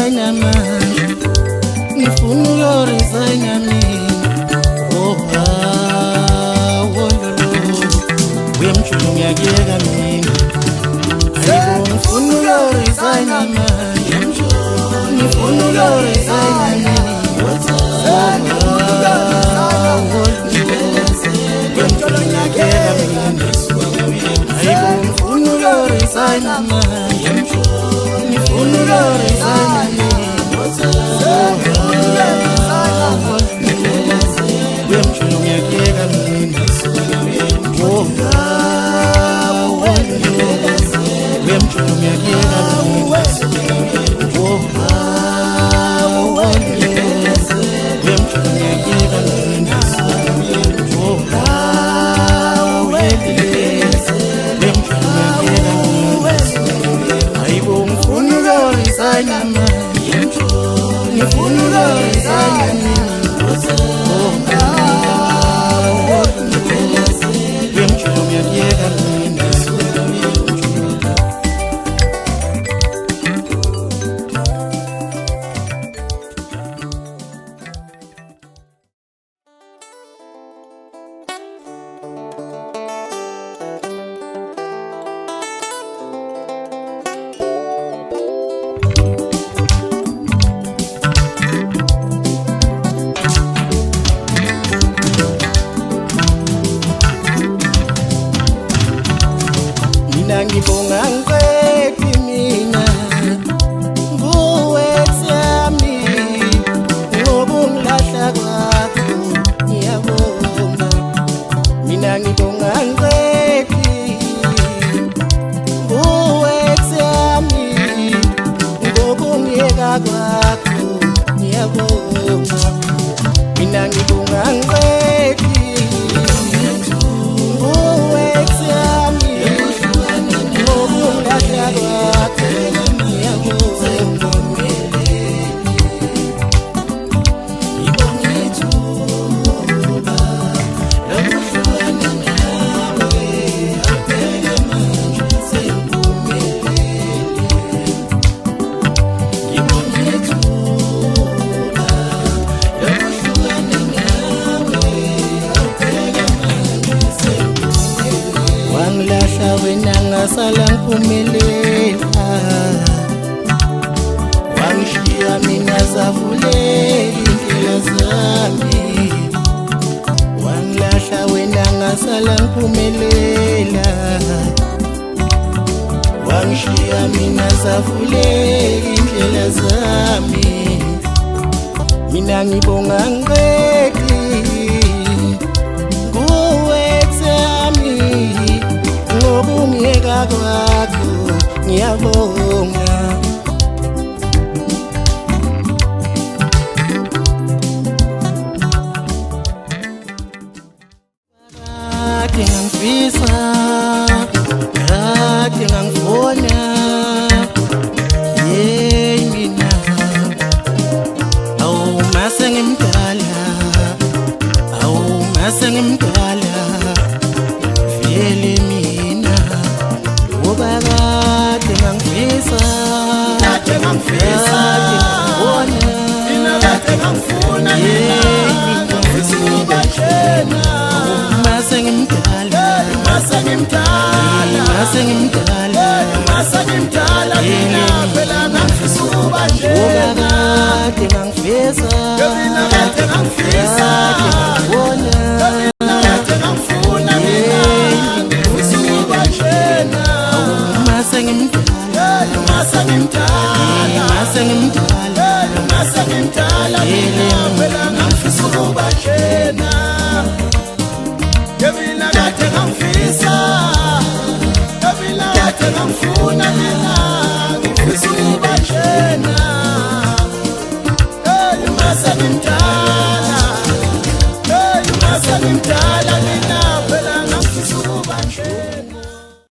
resigna manje, ngifuna ukuresigna mina. Oh wololo, uyamjula ngiyakuyeka mina. Hayibo ngifuna ukuresigna manje, ngifuna ukuresigna mina. Uyamjula ngiyakuyeka mina. Hayibo ngifuna ukuresigna manje, ngifuna ukuresigna mina. Uyamjula ngiyakuyeka mina. Uyamjula ngiyakuyeka mina. Hayibo ngifuna ukuresigna manje, ngifuna ukuresigna mina. Uyamjula ngiyakuyeka mina. Ngibonga ngiqedi mina nguwethami ngoba ungilahla kwakho ngiyabonga. Mina ngibonga ngiqedi nguwethami ngoba ungiyeka kwakho ngiyabonga. Mina ngibonga ngiqedi wena ngasala ngiphumelela, wangishiya mina zavulela indlela zami. Wangilahla wena ngasala ngiphumelela, wangishiya mina zavulela indlela zami. Mina ngibonga ngiqedi nguwethami ngoba ungiyeka kwakho ngiyabonga. Kade ngangifisa, kade ngangifona, hey mina awu mase ngimdala, awu mase ngimdala vele mina. Ngoba kade ngangifisa, kade ngangifisa, mina kade ngangifuna mina ngifisa ukuba njena. Mase ngimdala, mase ngimdala, mase ngimdala, mase ngimdala mina phela ngifisa ukuba njena. Kade ngangifisa, mina kade ngangifisa, mina kade ngangifuna mina ngifisa ukuba njena. Mase ngimdala, mase ngimdala, mase ngimdala, mase ngimdala mina phela ngifisa ukuba njena. Mina kade ngangifisa, mina kade ngangifuna mina